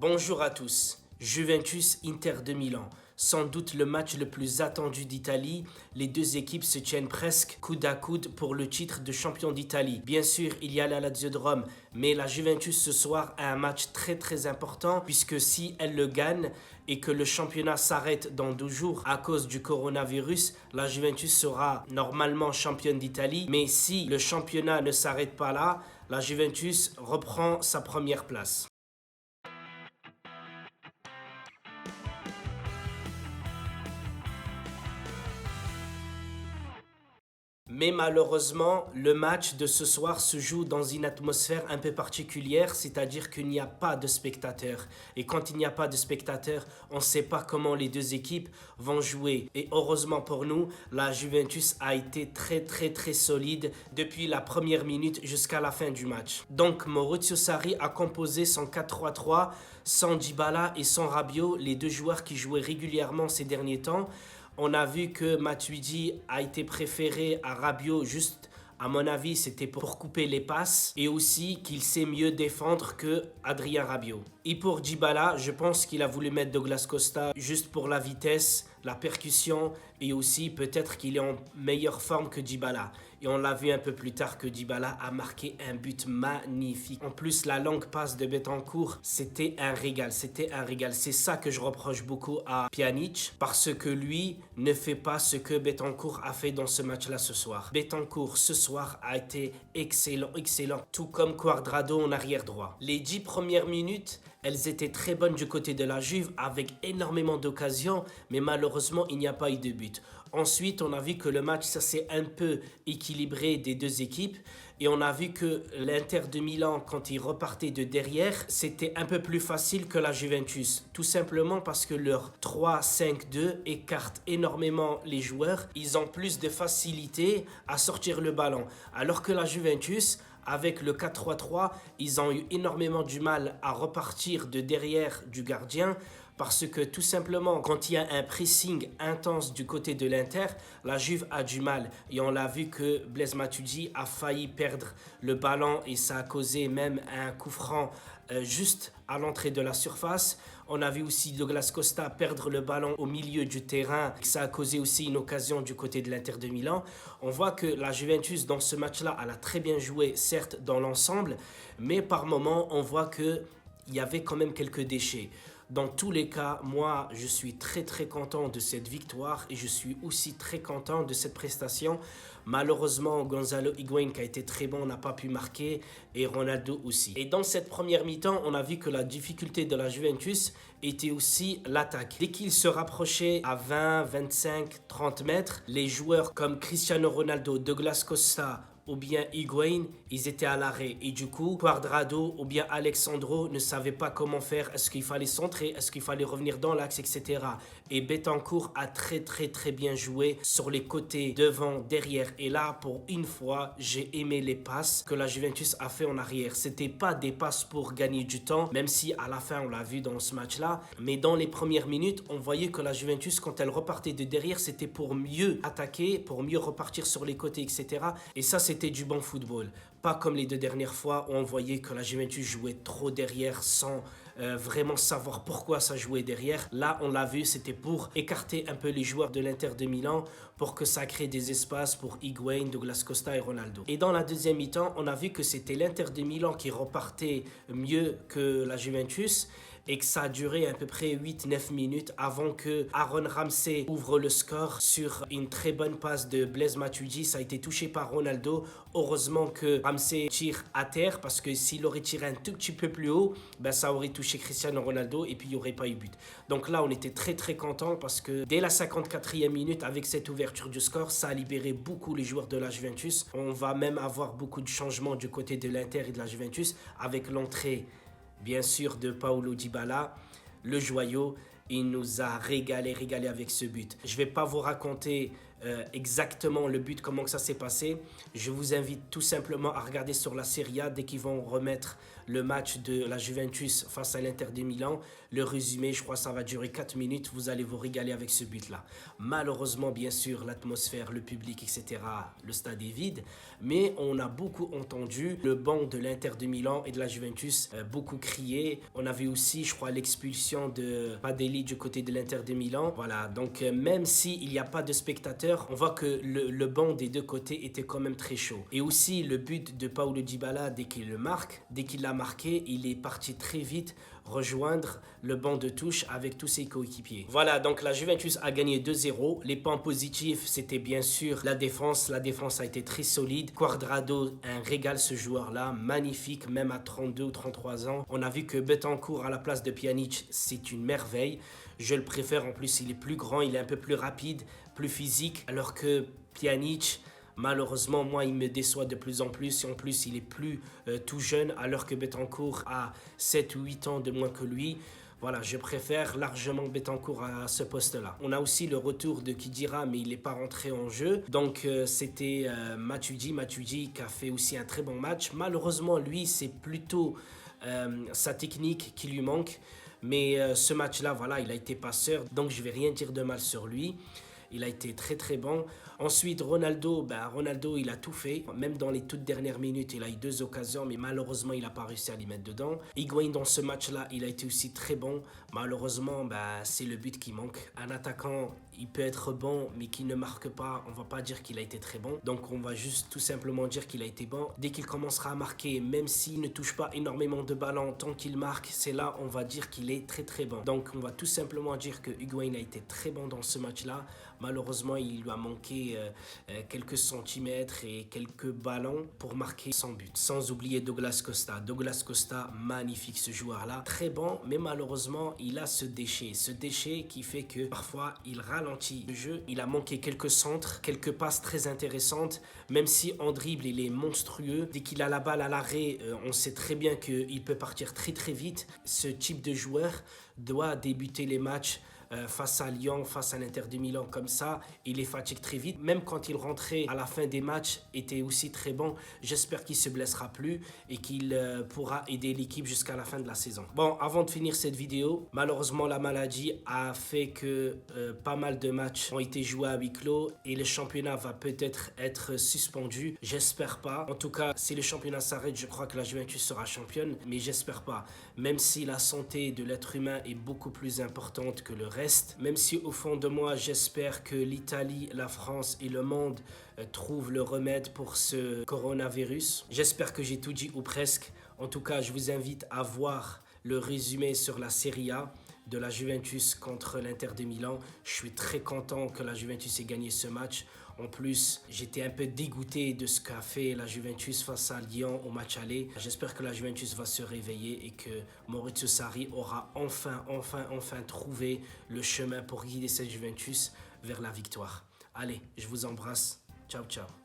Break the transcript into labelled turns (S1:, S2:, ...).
S1: Bonjour à tous. Juventus-Inter de Milan. Sans doute le match le plus attendu d'Italie, les deux équipes se tiennent presque coude à coude pour le titre de champion d'Italie. Bien sûr, il y a la Lazio de Rome, mais la Juventus ce soir a un match très important puisque si elle le gagne et que le championnat s'arrête dans 12 jours à cause du coronavirus, la Juventus sera normalement championne d'Italie. Mais si le championnat ne s'arrête pas là, la Juventus reprend sa première place. Mais malheureusement, le match de ce soir se joue dans une atmosphère un peu particulière, c'est-à-dire qu'il n'y a pas de spectateurs. Et quand il n'y a pas de spectateurs, on ne sait pas comment les deux équipes vont jouer. Et heureusement pour nous, la Juventus a été très solide depuis la première minute jusqu'à la fin du match. Donc Maurizio Sarri a composé son 4-3-3 sans Dybala et sans Rabiot, les deux joueurs qui jouaient régulièrement ces derniers temps. On a vu que Matuidi a été préféré à Rabiot, juste à mon avis c'était pour couper les passes et aussi qu'il sait mieux défendre que Adrien Rabiot. Et pour Dybala, je pense qu'il a voulu mettre Douglas Costa juste pour la vitesse, la percussion et aussi peut-être qu'il est en meilleure forme que Dybala. Et on l'a vu un peu plus tard que Dybala a marqué un but magnifique. En plus, la longue passe de Bentancur, c'était un régal, C'est ça que je reproche beaucoup à Pjanic parce que lui ne fait pas ce que Bentancur a fait dans ce match-là ce soir. Bentancur ce soir a été excellent, tout comme Cuadrado en arrière droit. Les 10 premières minutes, elles étaient très bonnes du côté de la Juve avec énormément d'occasions, mais malheureusement, il n'y a pas eu de but. Ensuite, on a vu que le match, ça s'est un peu équilibré des deux équipes et on a vu que l'Inter de Milan, quand il repartait de derrière, c'était un peu plus facile que la Juventus. Tout simplement parce que leur 3-5-2 écarte énormément les joueurs. Ils ont plus de facilité à sortir le ballon. Alors que la Juventus, avec le 4-3-3, ils ont eu énormément du mal à repartir de derrière du gardien parce que tout simplement, quand il y a un pressing intense du côté de l'Inter, la Juve a du mal. Et on l'a vu que Blaise Matuidi a failli perdre le ballon et ça a causé même un coup franc juste à l'entrée de la surface. On a vu aussi Douglas Costa perdre le ballon au milieu du terrain. Ça a causé aussi une occasion du côté de l'Inter de Milan. On voit que la Juventus, dans ce match-là, elle a très bien joué, certes, dans l'ensemble, mais par moments, on voit qu'il y avait quand même quelques déchets. Dans tous les cas, moi, je suis très content de cette victoire et je suis aussi très content de cette prestation. Malheureusement, Gonzalo Higuaín, qui a été très bon, n'a pas pu marquer et Ronaldo aussi. Et dans cette première mi-temps, on a vu que la difficulté de la Juventus était aussi l'attaque. Dès qu'ils se rapprochaient à 20, 25, 30 mètres, les joueurs comme Cristiano Ronaldo, Douglas Costa ou bien Higuaín, ils étaient à l'arrêt. Et du coup, Cuadrado ou bien Alexandro ne savaient pas comment faire. Est-ce qu'il fallait centrer? Est-ce qu'il fallait revenir dans l'axe, etc. Et Bentancur a très bien joué sur les côtés, devant, derrière. Et là, pour une fois, j'ai aimé les passes que la Juventus a fait en arrière. C'était pas des passes pour gagner du temps, même si à la fin, on l'a vu dans ce match-là. Mais dans les premières minutes, on voyait que la Juventus, quand elle repartait de derrière, c'était pour mieux attaquer, pour mieux repartir sur les côtés, etc. Et ça, c'était du bon football. Pas comme les deux dernières fois où on voyait que la Juventus jouait trop derrière sans vraiment savoir pourquoi ça jouait derrière. Là, on l'a vu, c'était pour écarter un peu les joueurs de l'Inter de Milan pour que ça crée des espaces pour Higuaín, Douglas Costa et Ronaldo. Et dans la deuxième mi-temps, on a vu que c'était l'Inter de Milan qui repartait mieux que la Juventus et que ça a duré à peu près 8-9 minutes avant que Aaron Ramsey ouvre le score sur une très bonne passe de Blaise Matuidi. Ça a été touché par Ronaldo. Heureusement que Ramsey tire à terre parce que s'il aurait tiré un tout petit peu plus haut, ben ça aurait touché Cristiano Ronaldo et puis il n'y aurait pas eu but. Donc là, on était très content parce que dès la 54e minute, avec cette ouverture du score, ça a libéré beaucoup les joueurs de la Juventus. On va même avoir beaucoup de changements du côté de l'Inter et de la Juventus avec l'entrée bien sûr de Paulo Dybala, le joyau. Il nous a régalé avec ce but. Je ne vais pas vous raconter exactement le but, comment que ça s'est passé. Je vous invite tout simplement à regarder sur la Serie A dès qu'ils vont remettre le match de la Juventus face à l'Inter de Milan. Le résumé, je crois que ça va durer 4 minutes. Vous allez vous régaler avec ce but-là. Malheureusement, bien sûr, l'atmosphère, le public, etc., le stade est vide. Mais on a beaucoup entendu le banc de l'Inter de Milan et de la Juventus beaucoup crier. On avait aussi, je crois, l'expulsion de Padelli du côté de l'Inter de Milan. Voilà, donc même s'il n'y a pas de spectateurs, on voit que le banc des deux côtés était quand même très chaud. Et aussi, le but de Paulo Dybala, dès qu'il le marque, dès qu'il l'a marqué, il est parti très vite rejoindre le banc de touche avec tous ses coéquipiers. Voilà, donc la Juventus a gagné 2-0. Les points positifs, c'était bien sûr la défense. La défense a été très solide. Cuadrado, un régal ce joueur-là, magnifique, même à 32 ou 33 ans. On a vu que Betancourt à la place de Pjanic, c'est une merveille. Je le préfère, en plus il est plus grand, il est un peu plus rapide, plus physique, alors que Pjanic, malheureusement, moi, il me déçoit de plus en plus. Et en plus, il est plus tout jeune, alors que Betancourt a 7 ou 8 ans de moins que lui. Voilà, je préfère largement Betancourt à ce poste-là. On a aussi le retour de Khedira, mais il n'est pas rentré en jeu. Donc, c'était Matuidi qui a fait aussi un très bon match. Malheureusement, lui, c'est plutôt sa technique qui lui manque. Mais ce match-là, voilà, il a été passeur. Donc, je ne vais rien dire de mal sur lui. Il a été très très bon. Ensuite, Ronaldo, il a tout fait. Même dans les toutes dernières minutes, il a eu 2 occasions, mais malheureusement, il n'a pas réussi à les mettre dedans. Higuaín, dans ce match-là, il a été aussi très bon. Malheureusement, c'est le but qui manque. Un attaquant, il peut être bon, mais qui ne marque pas, on ne va pas dire qu'il a été très bon. Donc, on va juste tout simplement dire qu'il a été bon. Dès qu'il commencera à marquer, même s'il ne touche pas énormément de ballons, tant qu'il marque, c'est là on va dire qu'il est très très bon. Donc, on va tout simplement dire que Higuaín a été très bon dans ce match-là. Malheureusement, il lui a manqué quelques centimètres et quelques ballons pour marquer son but. Sans oublier Douglas Costa. Douglas Costa, magnifique ce joueur-là. Très bon, mais malheureusement, il a ce déchet. Ce déchet qui fait que parfois, il ralentit le jeu. Il a manqué quelques centres, quelques passes très intéressantes. Même si en dribble, il est monstrueux. Dès qu'il a la balle à l'arrêt, on sait très bien qu'il peut partir très très vite. Ce type de joueur doit débuter les matchs face à Lyon, face à l'Inter de Milan comme ça, il les fatigue très vite. Même quand il rentrait à la fin des matchs, était aussi très bon. J'espère qu'il ne se blessera plus et qu'il pourra aider l'équipe jusqu'à la fin de la saison. Bon, avant de finir cette vidéo, malheureusement la maladie a fait que pas mal de matchs ont été joués à huis clos et le championnat va peut-être être suspendu. J'espère pas. En tout cas, si le championnat s'arrête, je crois que la Juventus sera championne, mais j'espère pas. Même si la santé de l'être humain est beaucoup plus importante que le reste, même si au fond de moi j'espère que l'Italie, la France et le monde trouvent le remède pour ce coronavirus. J'espère que j'ai tout dit ou presque. En tout cas, je vous invite à voir le résumé sur la Serie A de la Juventus contre l'Inter de Milan. Je suis très content que la Juventus ait gagné ce match. En plus, j'étais un peu dégoûté de ce qu'a fait la Juventus face à Lyon au match aller. J'espère que la Juventus va se réveiller et que Maurizio Sarri aura enfin trouvé le chemin pour guider cette Juventus vers la victoire. Allez, je vous embrasse. Ciao, ciao.